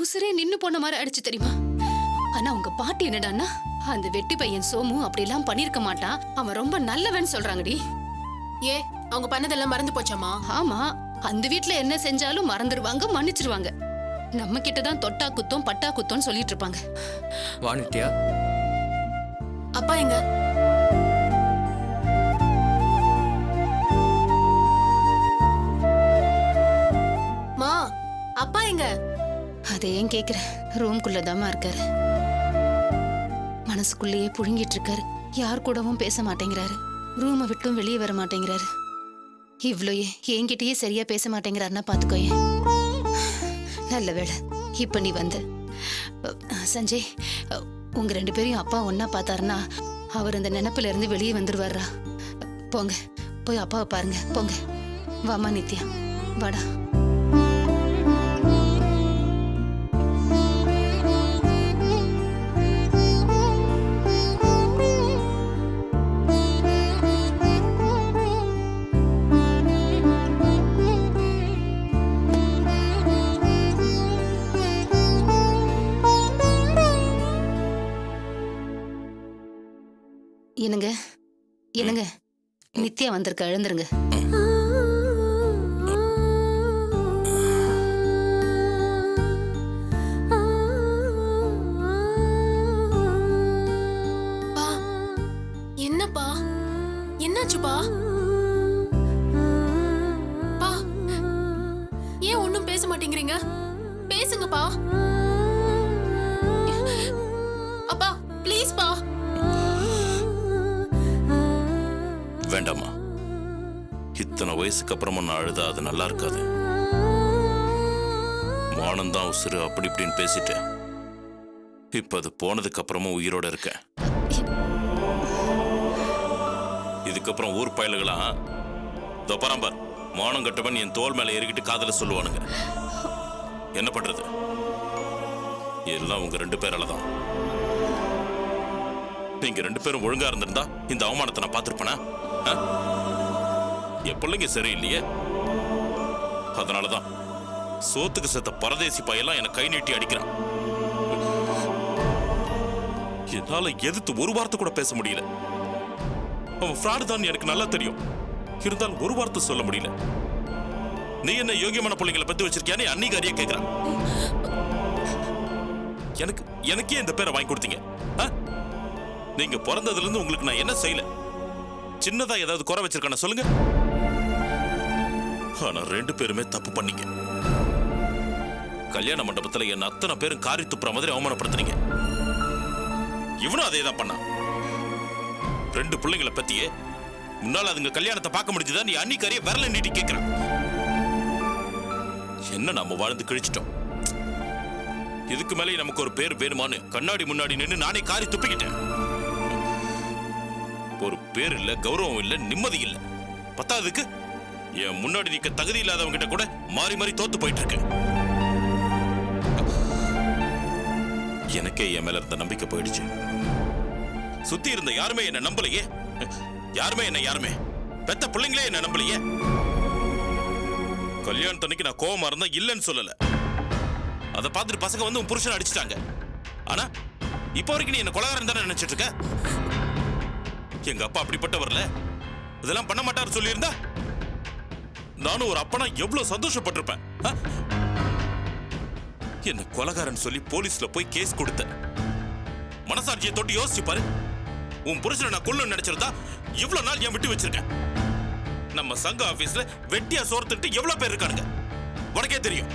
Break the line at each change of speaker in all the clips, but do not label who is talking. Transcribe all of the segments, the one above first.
உசுரே நின்னு போன மாதிரி அடிச்சு தெரியுமா? ஆனா உங்க பாட்டி என்னடான்னா, அந்த வெட்டி பையன் சோமு அப்படிலாம் பண்ணிருக்க மாட்டான், அவன் ரொம்ப நல்லவன் சொல்றாங்கடி.
ஏ அவங்க பண்ணதெல்லாம் மறந்து போச்சாமா?
ஆமா, அந்த வீட்ல என்ன செஞ்சாலும் மறந்துடுவாங்க, மன்னிச்சிருவாங்க. நம்ம கிட்டதான் தொட்டா குத்தம் பட்டா குத்தம் சொல்லிட்டு இருப்பாங்க.
வாணிட்டியா?
அப்பா எங்க? மா அப்பா எங்க?
அதை ஏன் கேக்குற? ரூம்குள்ளதாமா இருக்காரு. மனசுக்குள்ளேயே புழுங்கிட்டு இருக்காரு. யார் கூடவும் பேச மாட்டேங்கிறாரு. ரூமை விட்டும் வெளியே வர மாட்டேங்கிறாரு. இவ்ளோயே என்கிட்டயே சரியா பேச மாட்டேங்கிறாருன்னா பாத்துக்கோயே. நல்ல வேளை இப்ப நீ வந்து. சஞ்சய், உங்க 2 பேரையும் அப்பா ஒன்னா பார்த்தாருன்னா அவர் அந்த நினைப்புல இருந்து வெளியே வந்துருவாரா. போங்க, போய் அப்பாவை பாருங்க. போங்க. வாமா நித்யா, வாடா. என்னங்க என்னங்க, நித்யா வந்திருக்க, எழுந்துருங்க.
என்னப்பா என்னாச்சுப்பா? பா ஏன் ஒண்ணும் பேச மாட்டேங்கிறீங்க? பேசுங்கப்பா. அப்பா ப்ளீஸ் பா.
வேண்டாமா, இத்தனை வயசுக்கு அப்புறமா நான் அழுதா அது நல்லா இருக்காது. மானந்தான் உசுறு அப்படி இப்படின்னு பேசிட்டேன். இப்ப அது போனதுக்கு அப்புறமும் உயிரோட இருக்கேன். இதுக்கப்புறம் ஊர் பயலுகளாம் பராம்பர் மானம் கட்டவன் என் தோல் மேல ஏறிக்கிட்டு காதல சொல்லுவானுங்க. என்ன பண்றது? எல்லாம் உங்க 2 பேரால தான். நீங்க 2 பேரும் ஒழுங்கா இருந்திருந்தா இந்த அவமானத்தை நான் பார்த்திருப்பேனா? என் பிள்ளைங்க சரியில்லையே, அதனாலதான் சோத்துக்கு செத்த பரதேசி பையெல்லாம் எனக்கு கை நீட்டி அடிக்கிறான். என்னால எதிர்த்து ஒரு வார்த்தை கூட பேச முடியல. அவன் ஃப்ராடு தான் எனக்கு நல்லா தெரியும். இருந்தாலும் ஒரு வார்த்தை சொல்ல முடியல. நீ என்ன யோகியமான பிள்ளைங்களை பத்தி வச்சிருக்கியானே அன்னிகாரியா கேட்கிறான். எனக்கே இந்த பேரை வாங்கி கொடுத்தீங்க. நீங்க பிறந்ததுல இருந்து உங்களுக்கு நான் என்ன செய்யல? சின்னதா ஏதாவது குறை வச்சிருக்கான சொல்லுங்க. ஆனா 2 பேருமே தப்பு பண்ணீங்க. கல்யாண மண்டபத்துல என்ன அத்தனை பேரும் காரி துப்புற மாதிரி அவமானப்படுத்துறீங்க. இவனும் அதே தான் பண்ணான். 2 பிள்ளைங்களை பத்தியே முன்னால அதுங்க கல்யாணத்தை பார்க்க முடிஞ்சதா நீ அன்னிக்காரியே விரல நீட்டி கேட்கிறான். என்ன நம்ம வாழ்ந்து கிழிச்சிட்டோம். இதுக்கு மேலே நமக்கு ஒரு பேர் வேணுமான்னு கண்ணாடி முன்னாடி நின்று நானே காரி துப்பிக்கிட்டேன். ஒரு பேர் இல்ல, கௌரவம் இல்ல, நிம்மதி இல்ல. பத்தாவதுக்கு என் முன்னாடி நிக்க தகுதி இல்லாதவங்க கிட்ட கூட மாறி மாறி தோத்து போயிட்டு இருக்கு. எனக்கே என் மேல இருந்த நம்பிக்கை போயிடுச்சு. சுத்தி இருந்த யாருமே என்ன நம்பலையே. யாருமே பெத்த பிள்ளைங்களே என்ன நம்பலையே. கல்யாணத்தன்னைக்கு நான் கோவமா இருந்தா இல்லன்னு சொல்லல. அதை பார்த்துட்டு பசங்க வந்து உன் புருஷனை அடிச்சிட்டாங்க. ஆனா இப்ப வரைக்கும் நீ என்ன கொலகாரன் தானே நினைச்சிட்டு இருக்க. எங்க அப்பா அப்படிப்பட்டவர்ல, இதெல்லாம் பண்ண மாட்டாரு சொல்லியிருந்தா நானும் ஒரு அப்பனா எவ்வளவு சந்தோஷப்பட்டிருப்பேன். என்ன கொலகாரன் சொல்லி போலீஸ்ல போய் கேஸ் கொடுத்த. மனசாட்சியை தொட்டு யோசிச்சு பாரு. உன் புருஷனை நான் கொல்ல நினைச்சிருந்தா இவ்வளவு நாள் என் விட்டு வச்சிருக்கேன். நம்ம சங்க ஆபீஸ்ல வெட்டியா சோர்த்துட்டு எவ்வளவு பேர் இருக்கானுங்க உனக்கே தெரியும்.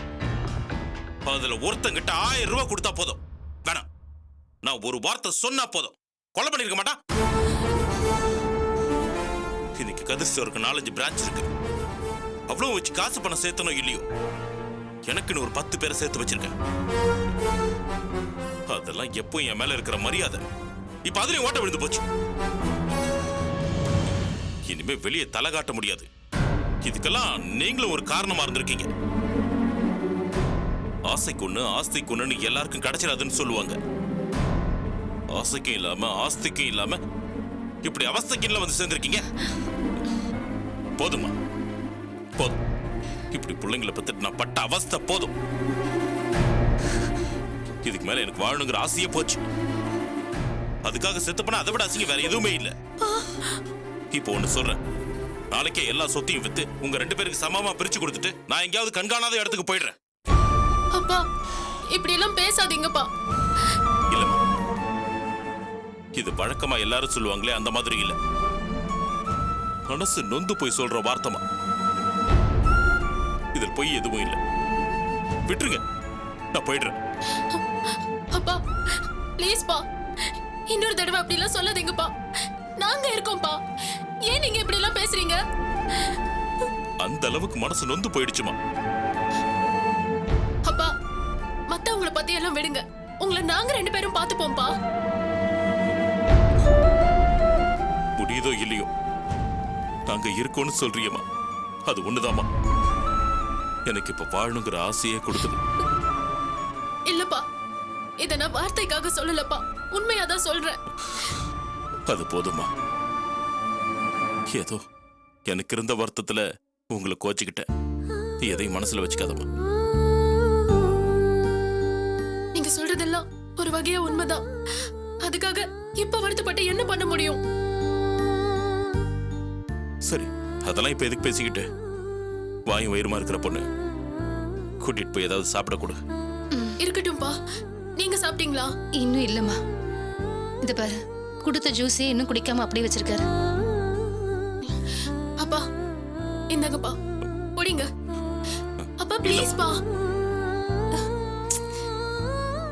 அதுல ஒருத்தங்கிட்ட 1000 ரூபாய் கொடுத்தா போதும். வேணாம், நான் ஒரு வார்த்தை சொன்னா போதும், கொலை பண்ணிருக்க மாட்டான். இன்னைக்கு கதிர் ஸ்டோருக்கு 4-5 பிரான்ச் இருக்கு. அவ்வளவு வச்சு காசு பணம் சேர்த்தனும் இல்லையோ, எனக்குன்னு ஒரு 10 பேரை சேர்த்து வச்சிருக்கேன். அதெல்லாம் எப்போ என் மேல இருக்கிற மரியாதை இப்ப அதுலயும் ஓட்ட விழுந்து போச்சு. இனிமே வெளியே தலை காட்ட முடியாது. இதுக்கெல்லாம் நீங்களும் ஒரு காரணமா இருந்திருக்கீங்க. ஆசைக்குன்னு ஆஸ்திக்குன்னு எல்லாருக்கும் கிடைச்சிடாதுன்னு சொல்லுவாங்க. ஆசைக்கும் இல்லாம ஆஸ்திக்கும் இல்லாம இப்படி அவஸ்தைக்குள்ள வந்து சேர்ந்திருக்கீங்க. போதுமா? போதும். இப்படி பிள்ளைங்களை பத்திட்டு நான் பட்ட அவஸ்தை போதும். இதுக்கு மேல எனக்கு வாழணுங்கிற ஆசையே போச்சு. அதுக்காக செத்து போனா அதை விட அசிங்கம் வேற எதுவுமே இல்ல. இப்போ ஒண்ணு சொல்றேன், நாளைக்கே எல்லா சொத்தையும் வித்து உங்க 2 பேருக்கு சமமா பிரிச்சு கொடுத்துட்டு நான் எங்கேயாவது கண்காணாத இடத்துக்கு போயிடுறேன்.
அப்பா இப்படி எல்லாம் பேசாதீங்கப்பா.
இல்லம்மா, இது வழக்கமா எல்லாரும் சொல்லுவாங்களே அந்த மாதிரி இல்ல. மனசு நொந்து போய் சொல்ற வார்த்தைமா. இதில் பொய் எதுவும் இல்ல. விட்டுருங்க, நான் போயிடுறேன்.
அப்பா ப்ளீஸ்ப்பா, இன்னொரு தடவை அப்படி எல்லாம் சொல்லாதீங்கப்பா. நாங்க இருக்கோம்ப்பா. ஏன் நீங்க இப்படி எல்லாம் பேசுறீங்க?
அந்த அளவுக்கு மனசு நொந்து போயிடுச்சுமா.
அப்பா மத்தவங்கள பத்தி எல்லாம் விடுங்க. உங்களை நாங்க 2 பேரும் பாத்துப்போம்ப்பா.
முடியுதோ இல்லையோ, நாங்க இருக்கோம்னு சொல்றியம்மா, அது ஒண்ணுதாம்மா எனக்கு இப்ப வாழணுங்கிற ஆசையே கொடுக்குது.
இல்லப்பா, இத நான் வார்த்தைக்காக சொல்லலப்பா, உண்மையாதான் சொல்றேன்.
அது போதுமா. ஏதோ எனக்கு இருந்த வருத்தத்துல உங்களை கோச்சிக்கிட்டேன். எதையும் மனசுல வச்சுக்காதம்மா.
நீங்க சொல்றதெல்லாம் ஒரு வகையா உண்மைதான். அதுக்காக இப்ப வருத்தப்பட்டு என்ன பண்ண முடியும்?
சரி, அதெல்லாம் இப்ப எதுக்கு பேசிக்கிட்டு? வாயும் வயிறுமா இருக்கிற பொண்ணு கூட்டிட்டு போய் ஏதாவது சாப்பிட கொடு.
இருக்கட்டும்பா. நீங்க சாப்பிட்டீங்களா?
இன்னும் இல்லம்மா. இந்த பாரு, கொடுத்த ஜூஸே இன்னும் குடிக்காம அப்படியே வச்சிருக்காரு.
அப்பா இந்தாங்கப்பா, குடிங்க. அப்பா ப்ளீஸ்ப்பா.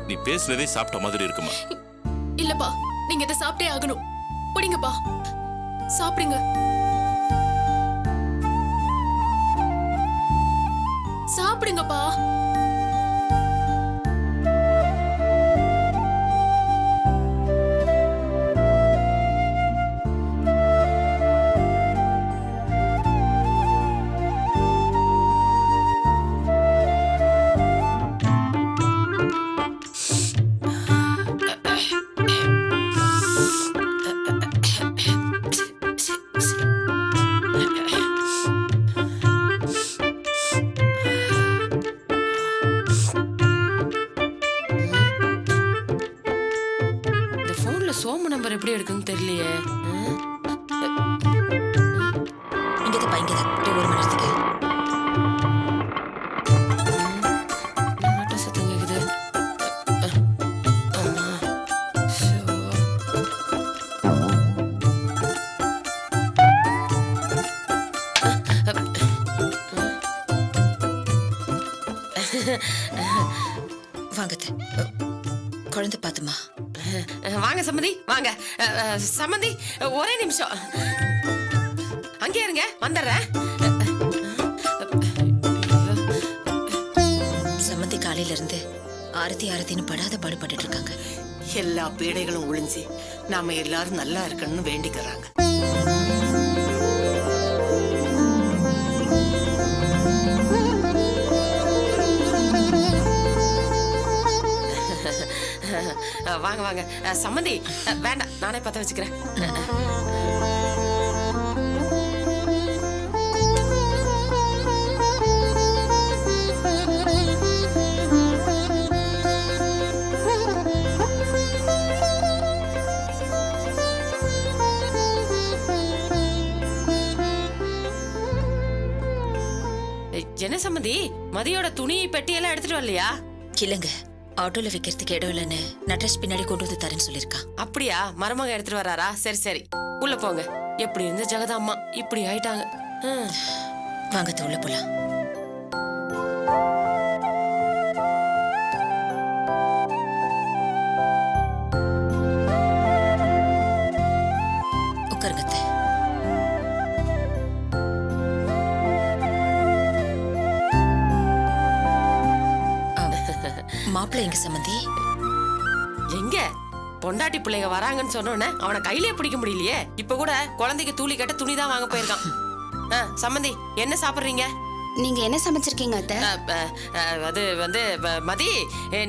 நீ பேசுனதே சாப்பிட்ட மாதிரி இருக்குமா?
இல்லப்பா, நீங்க இதை சாப்பிட்டே ஆகணும். குடிங்கப்பா, சாப்பிடுங்க. சாப்பிடுங்கப்பா.
சோமு நம்பர் எப்படி எடுக்குன்னு தெரியலையே.
இங்கதான் இங்கதான் ஒரு மணி நேரத்துக்கு
மட்டும் சத்தம் கேக்குது. அம்மா, ஷோ.
வாங்க குழந்தை பாத்துமா.
வாங்க சம்மந்தி, வாங்க. சம்மந்தி ஒரே நிமிஷம் அங்கே இருங்க, வந்துடுறேன்.
சம்மந்தி காலையில இருந்து ஆரத்தின்னு படாத பாடுபட்டு இருக்காங்க.
எல்லா பீடைகளும் ஒளிஞ்சு நாம எல்லாரும் நல்லா இருக்கணும்னு வேண்டிக்கிறாங்க.
வாங்க வாங்க சம்மந்தி. வேண்டாம், நானே பத்த வச்சுக்கிறேன். என்ன சம்மந்தி, மதியோட துணி பெட்டியெல்லாம் எடுத்துட்டு வரலையா?
இல்லங்க, ஆட்டோல வைக்கிறதுக்கு இடம் இல்லைன்னு நட்ரஸ் பின்னாடி கொண்டு வந்து தரேன்னு சொல்லிருக்கான்.
அப்படியா? மருமக எடுத்துட்டு வராரா? சரி சரி, உள்ள போங்க. எப்படி இருந்த ஜெகதாம்மா இப்படி ஆயிட்டாங்க.
வாங்க உள்ள போலாம். உட்காருங்க. மாப்பிள்ளை எங்க சம்மந்தி?
எங்க பொண்டாட்டி பிள்ளைங்க வராங்கன்னு சொன்னோன்னே அவனை கையிலேயே பிடிக்க முடியலையே. இப்ப கூட குழந்தைக்கு தூளி கட்ட துணி தான் வாங்க போயிருக்கான். சம்மந்தி, என்ன சாப்பிடுறீங்க?
நீங்க என்ன சமைச்சிருக்கீங்க அத்தை?
அது வந்து மதி,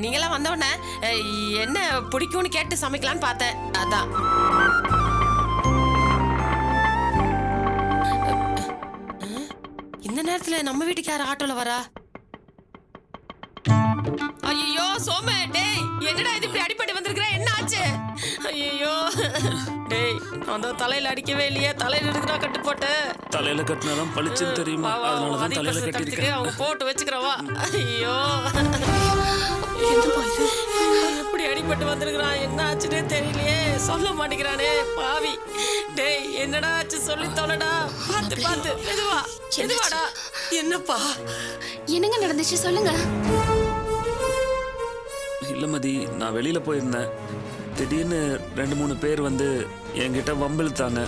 நீங்கெல்லாம் வந்தோடனே என்ன பிடிக்கும்னு கேட்டு சமைக்கலான்னு பார்த்தேன். அதான். இந்த நேரத்துல நம்ம வீட்டுக்கு யார் ஆட்டோல வரா? ஐயோ சோமே, டேய் என்னடா இது இப்படி அடிபட்டு வந்திருக்கிற? என்ன ஆச்சு? ஐயோ டேய், அந்த தலையில அடிக்கவே இல்லையே, தலையில இருக்கிறா கட்டு போட்டு.
தலையில கட்டினாதான் பளிச்சுன்னு தெரியுமா, அதனாலதான் தலையில கட்டிருக்கேன்.
அவங்க போட்டு வச்சுக்கிறவா. ஐயோ எப்படி அடிபட்டு வந்திருக்கிறான், என்ன ஆச்சுன்னே தெரியலையே, சொல்ல மாட்டேங்கிறானே பாவி. டேய் என்னடா ஆச்சு, சொல்லி தொலைடா. பார்த்து பார்த்து எதுவாடா?
என்னப்பா
என்னங்க நடந்துச்சு சொல்லுங்க.
இல்ல மதி, நான் வெளியில போயிருந்தேன். திடீர்னு 2-3 பேர் வந்து என்கிட்ட வம்பிழுத்தாங்க.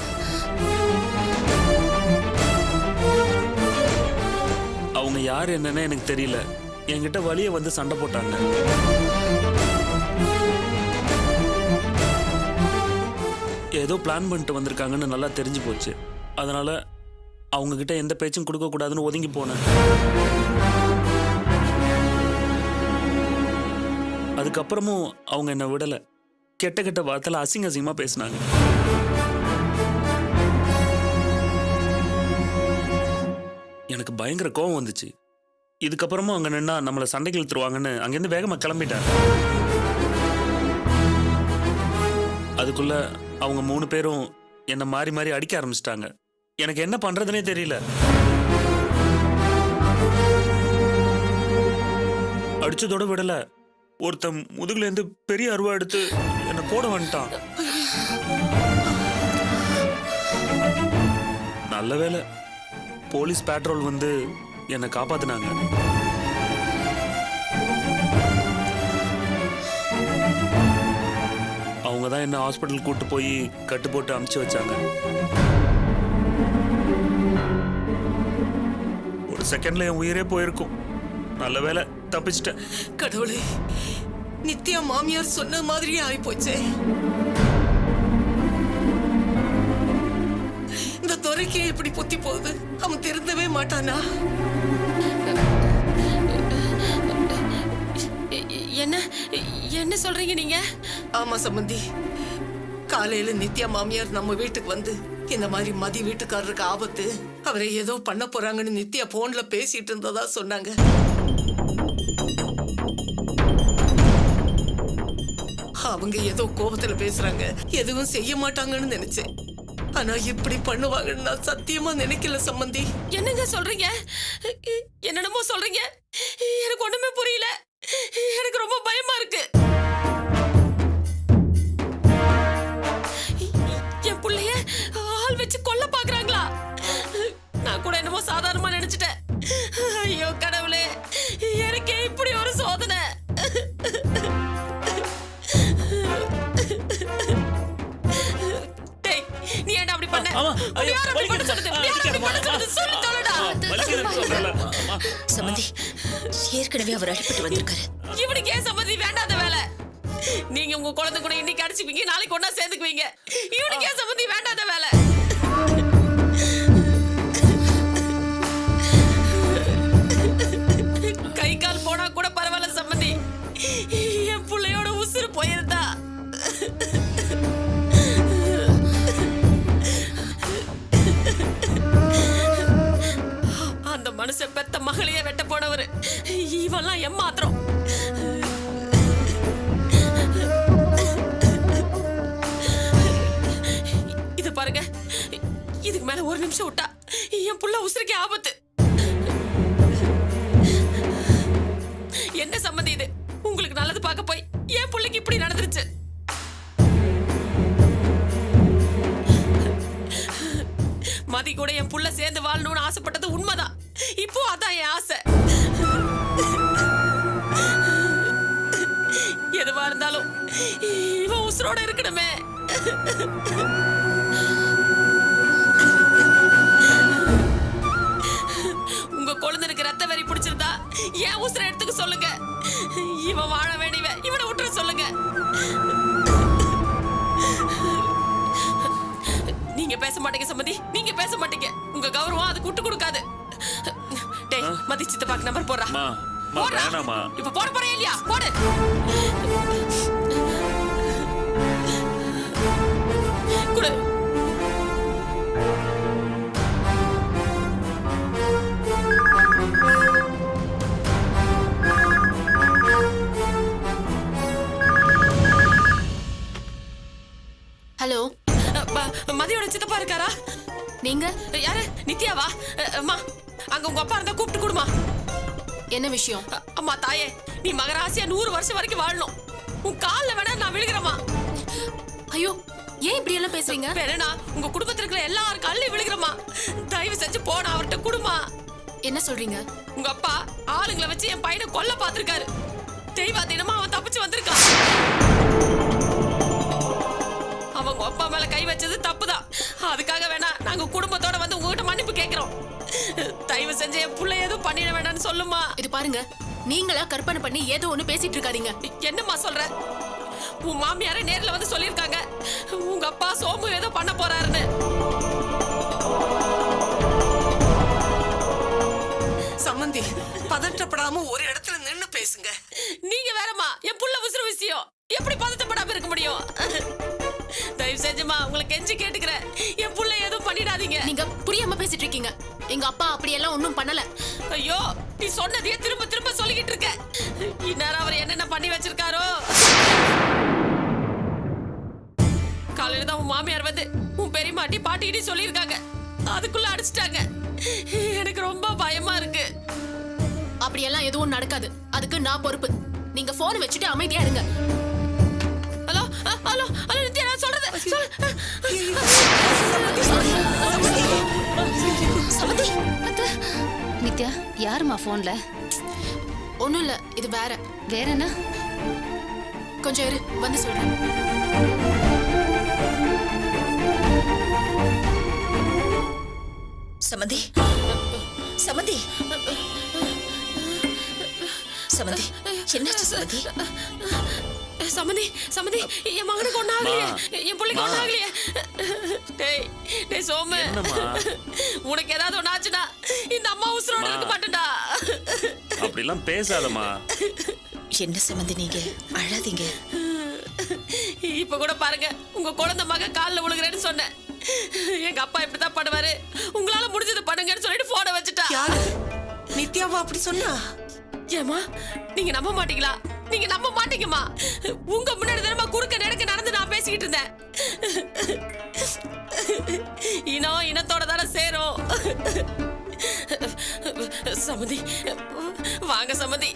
அவங்க யார் என்னன்னு எனக்கு தெரியல. என்கிட்ட வழிய வந்து சண்டை போட்டாங்க. ஏதோ பிளான் பண்ணிட்டு வந்திருக்காங்கன்னு நல்லா தெரிஞ்சு போச்சு. அதனால அவங்க கிட்ட எந்த பேச்சும் கொடுக்க கூடாதுன்னு ஒதுங்கி போனேன். அதுக்கப்புறமும் அவங்க என்ன விடல. கெட்ட கெட்ட வார்த்தையில அசிங்கமா பேசினாங்க. எனக்கு பயங்கர கோபம் வந்துச்சு. இதுக்கப்புறமும் அங்க நின்னா நம்மளை சண்டைக்கு இழுத்துருவாங்கன்னு அங்கிருந்து வேகமா கிளம்பிட்டாங்க. அதுக்குள்ள அவங்க 3 பேரும் என்ன மாறி மாறி அடிக்க ஆரம்பிச்சிட்டாங்க. எனக்கு என்ன பண்றதுனே தெரியல. அடிச்சதோட விடல, ஒருத்தன் முதுகுல இருந்து பெரிய அருவா எடுத்து என்ன போட வந்துட்டான். நல்ல வேளை போலீஸ் பேட்ரோல் வந்து என்னை காப்பாத்தினாங்க. அவங்க தான் என்ன ஹாஸ்பிட்டல் கூட்டு போய் கட்டு போட்டு அனுப்பிச்சு வச்சாங்க. ஒரு செகண்ட்ல என் உயிரே போயிருக்கும். நல்ல வேளை தப்பிச்சிட்டேன்.
கடவுளே, நித்யா மாமியார் சொன்ன மாதிரியே ஆயிப்போச்சே. இந்த துறைக்கே இப்படி பொத்தி போகுது. அவன் திருந்தவே மாட்டானா?
என்ன சொல்றீங்க நீங்க?
ஆமா சம்பந்தி, காலையில நித்யா மாமியார் நம்ம வீட்டுக்கு வந்து இந்த மாதிரி மதி வீட்டுக்காரருக்கு ஆபத்து, அவரை ஏதோ பண்ண போறாங்கன்னு நித்யா போன்ல பேசிட்டு இருந்ததா சொன்னாங்க. அவங்க ஏதோ கோபத்துல பேசுறாங்க, எதுவும் செய்ய மாட்டாங்கன்னு நினைச்சேன். ஆனா இப்படி பண்ணுவாங்கன்னு நான் சத்தியமா நினைக்கல சம்பந்தி.
என்னங்க சொல்றீங்க? என்னென்னமோ சொல்றீங்க, எனக்கு ஒண்ணுமே புரியல. எனக்கு ரொம்ப பயமா இருக்கு. என் புள்ளைய ஆள் வச்சு கொல்ல பாக்குறாங்களா? நான் கூட என்னமோ சாதாரணமா நினைச்சிட்டேன். ஐயோ கடவுளே, எனக்கே இப்படி ஒரு சோதனை. நீ என்ன அப்படி பண்ண?
சம்மந்தி, ஏற்கனவே அவர் அடிபட்டு வந்திருக்காரு.
இவனுக்கு ஏன் சம்மந்தி வேண்டாத வேலை? நீங்க உங்க குழந்தை கூட இன்னைக்கு அடிச்சுப்பீங்க, நாளைக்கு ஒன்னா சேர்ந்துக்குவீங்க. இவனுக்கு ஏன் சம்மந்தி வேண்டாத வேலை? கை கால் போனா கூட பரவாயில்ல சம்மந்தி, என் பிள்ளையோட உசுறு போயிருந்தா. அந்த மனுஷன் பெத்த மகளையே வெட்ட போனவரு, இவெல்லாம் ஏமாத்திரம். இது பாருங்க, இதுக்கு மேல ஒரு நிமிஷம் விட்டா என் புள்ள உசுருக்கே ஆபத்து. என்ன சம்மந்தி இது? உங்களுக்கு நல்லது பார்க்க போய் என் புள்ளைக்கு இப்படி நடந்துருச்சு. மதி கூட என் புள்ள சேர்ந்து வாழணும்னு ஆசைப்பட்டது உண்மைதான். இப்போ அதான் என் ஆசை. எதுவா இருந்தாலும் இவன் உசுரோட இருக்கணுமே. உங்க குழந்தைக்கு ரத்த வெறி பிடிச்சிருந்தா ஏன் உசுர எடுத்துக்க சொல்லுங்க. இவன் வாழ வேண்டியவன், இவனை விட்டுற சொல்லுங்க. நீங்க பேச மாட்டீங்க சம்மதி, நீங்க பேச மாட்டீங்க. உங்க கௌரவம் அதுக்கு விட்டு கொடுக்காது. டேய் மதி, சித்தப்பாக்கு நம்பர் போடுறா. இப்ப போட போறே இல்லையா? போடு. குடு. வா. அம்மா, அங்க உங்க அப்பா இருந்தா கூப்பிட்டு கொடுமா.
என்ன விஷயம்?
அம்மா தாயே, நீ மகராசியா 100 வருஷம் வரைக்கும் வாழணும். உன் கால்ல வேணா நான் விழுகிறேம்மா.
ஐயோ, ஏன் இப்படி எல்லாம் பேசுறீங்க?
வேணா உங்க குடும்பத்துல இருக்கிற எல்லாரும் கல்லி விழுகிறேம்மா. தயவு செஞ்சு போன அவர்கிட்ட குடுமா.
என்ன சொல்றீங்க?
உங்க அப்பா ஆளுங்களை வச்சு என் பையனை கொல்ல பாத்திருக்காரு. தெய்வாதீனமா அவன் தப்பிச்சு வந்திருக்கான். அவங்க அப்பா மேல கை வச்சது தப்புதான். அதுக்காக வேணா நாங்க குடும்பத்தோட வந்து உங்ககிட்ட மன்னிப்பு கேட்கிறோம். தயவு செஞ்சு என் புள்ள எதுவும் பண்ணிட வேண்டாம்னு சொல்லுமா.
இது பாருங்க, நீங்களா கற்பனை பண்ணி ஏதோ ஒண்ணு பேசிட்டு இருக்காதீங்க.
என்னம்மா சொல்ற? உன் மாமியாரே நேர்ல வந்து சொல்லியிருக்காங்க உங்க அப்பா சோமு ஏதோ பண்ண போறாருன்னு.
சம்மந்தி, பதற்றப்படாம ஒரு இடத்துல நின்னு பேசுங்க.
நீங்க வேறம்மா, என் புள்ள உசுறு விஷயம் எப்படி பதட்டப்படாம இருக்க முடியும்? தயவு செஞ்சுமா உங்களை கெஞ்சி கேட்டுக்கிறேன், என் புள்ள எதுவும் பண்ணிடாதீங்க.
நீங்க புரியாம பேசிட்டு இருக்கீங்க. எங்க அப்பா அப்படியெல்லாம் ஒண்ணும் பண்ணல.
ஐயோ, நீ சொன்னதையே திரும்ப திரும்ப சொல்லிக்கிட்டு இருக்க. இந்நேரம் அவர் என்னென்ன பண்ணி வச்சிருக்காரோ. காலையில தான் உன் மாமியார் வந்து உன் பெரியமாட்டி பாட்டிக்கிட்டே சொல்லியிருக்காங்க. அதுக்குள்ள அடிச்சிட்டாங்க. எனக்கு ரொம்ப பயமா இருக்கு.
அப்படியெல்லாம் எதுவும் நடக்காது. அதுக்கு நான் பொறுப்பு. நீங்க போன் வச்சுட்டு அமைதியா இருங்க.
ஹலோ ஹலோ ஹலோ நித்யா, நான் சொல்றது
சமந்தி,
நித்யா, யாருமா போன்ல?
ஒண்ணும் இல்ல, இது வேற.
வேற என்ன?
கொஞ்சம் இரு, வந்து சொல்றேன்.
சமந்தி, சமந்தி, சமந்தி, என்னாச்சு சமந்தி?
சமந்தி சமந்தி, என் மகனுக்கு ஒண்ணாகலையே, என் பிள்ளைக்கு ஒண்ணாகலையே. டேய் டேய் சோமு, உனக்கு ஏதாவது ஒண்ணு ஆச்சுன்னா இந்த அம்மா உசுரோட இருக்க மாட்டேன்டா.
அப்படிலாம் பேசாதம்மா.
என்ன சமந்தி நீங்க? அழாதீங்க.
இப்ப கூட பாருங்க, உங்க குழந்தை மக கால்ல விழுகிறேன்னு சொன்னேன். எங்க அப்பா இப்படிதான் பண்ணுவாரு, உங்களால முடிஞ்சது பண்ணுங்கன்னு சொல்லிட்டு போனை வச்சுட்டா.
யாரு? நித்யாவா அப்படி சொன்னா?
ஏமா, நீங்க நம்ப மாட்டீங்களா? நீங்க நம்ப மாட்டீங்கம்மா. உங்க முன்னாடி தினமா குறுக்க நெடுக்க நடந்து நான் பேசிக்கிட்டு இருந்தேன். இனத்தோட தானே சேரும். சமந்தி, வாங்க சமந்தி.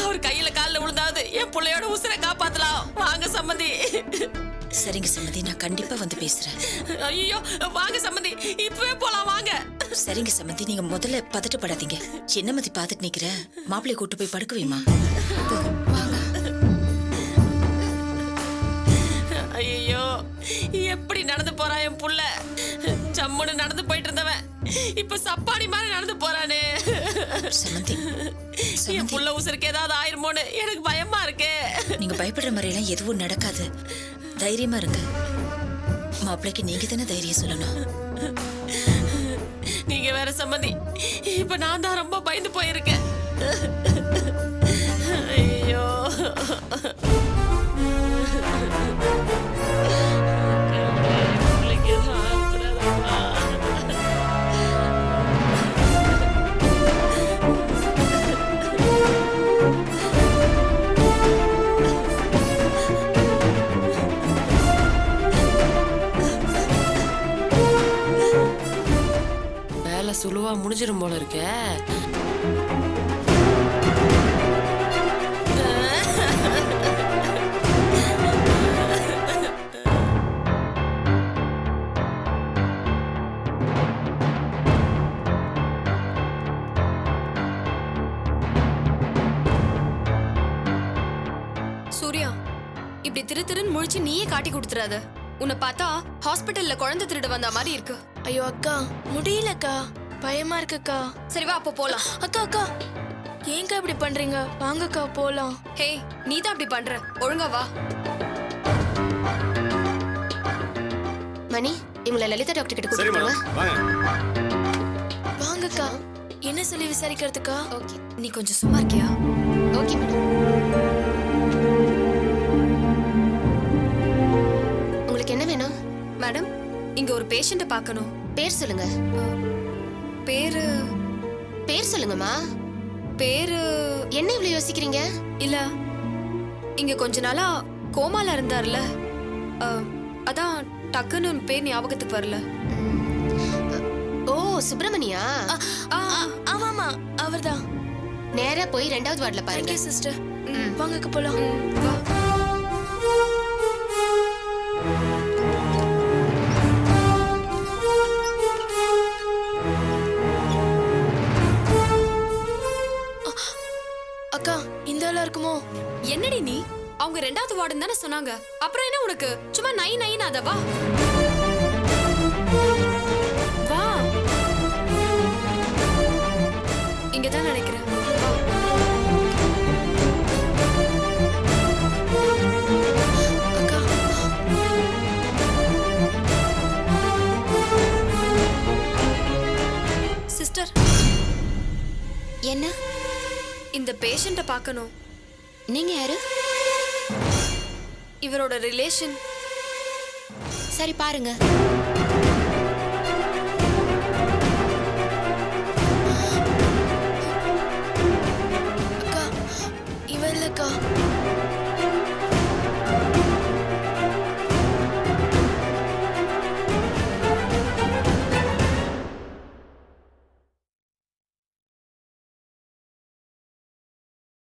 அவர் கையில கால்ல விழுந்தாவது என் பிள்ளையோட உசுரை காப்பாத்தலாம். வாங்க சம்மந்தி.
சரிங்க சமந்தி, நான் கண்டிப்பா வந்து பேசுறேன்.
ஐயோ, வாங்க சம்மந்தி, இப்பவே போலாம் வாங்க.
சரிங்க சமந்தி, நீங்க முதல்ல பதட்டப்படாதீங்க. என்ன மதி பாத்துட்டு நிக்கிற? மாப்பிள்ளைய கூட்டு போய் படுக்க வைமா.
ஐயோ, எப்படி நடந்து போறான் என் புள்ள. சம்முன்னு நடந்து போயிட்டு இருந்தவன் இப்ப சப்பாடி மாதிரி நடந்து போறானே.
சமந்தி,
என் புள்ள உசுருக்கு ஏதாவது ஆயிருமோன்னு எனக்கு பயமா இருக்கு.
நீங்க பயப்படுற மாதிரி எல்லாம் எதுவும் நடக்காது. தைரியமா இருங்க. மாப்பிள்ளைக்கு நீங்க தானே தைரியம் சொல்லணும்.
நீங்க வேற சம்மந்தி, இப்ப நான் தான் ரொம்ப பயந்து போயிருக்கேன். ஐயோ, வேலை சுழுவா முடிஞ்சிரும் போல இருக்க.
சூர்யா, இப்படி திருன்னு முழிச்சு நீயே காட்டி கொடுத்துறாத. உன்னை பார்த்தா ஹாஸ்பிட்டல்ல குழந்தை திருட வந்த மாதிரி இருக்கு.
ஐயோ அக்கா, முடியலக்கா, பயமா இருக்குக்கா.
சரி வா, அப்போ போலாம்.
அக்கா அக்கா, ஏங்கா இப்படி பண்றீங்க? வாங்கக்கா போலாம்.
ஹே, நீ தான் அப்படி பண்ற. ஒழுங்கா வா. மணி, இவங்கள லலிதா டாக்டர் கிட்ட கூட்டிட்டு போங்க.
வாங்கக்கா. என்ன சொல்லி விசாரிக்கிறதுக்கா?
ஓகே, நீ கொஞ்சம் சும்மா இருக்கியா? Okay madam. உங்களுக்கு என்ன வேணும் மேடம்? இங்க ஒரு பேஷண்ட்டை பார்க்கணும். பேர் சொல்லுங்க. பேர் சொல்லுங்கம்மா. பேரு என்ன இவ்வளவு யோசிக்கிறீங்க? இல்ல, இங்க கொஞ்ச நாளா கோமால இருந்தார்ல, அதான் டக்குன்னு பேர் ஞாபகத்துக்கு வரல. ஓ, சுப்பிரமணியா
ஆமாமா அவர்தான்.
நேரா போய் 2வது வார்டுல பாருங்க.
Thank you sister. வாங்க அக்கா போலாம்.
வா.
அக்கா இந்த ஆளா இருக்குமோ?
என்னடி நீ? அவங்க 2வது வார்டுன்னு தானே சொன்னாங்க. அப்புறம் என்ன உனக்கு? சும்மா நை நைன்னு அத வா. வா. இங்கதான் நினைக்கிறேன். வா.
அக்கா
சிஸ்டர்,
என்ன?
இந்த பேஷண்ட்டை பார்க்கணும்.
நீங்க யாரு?
இவரோட ரிலேஷன்.
சரி பாருங்க.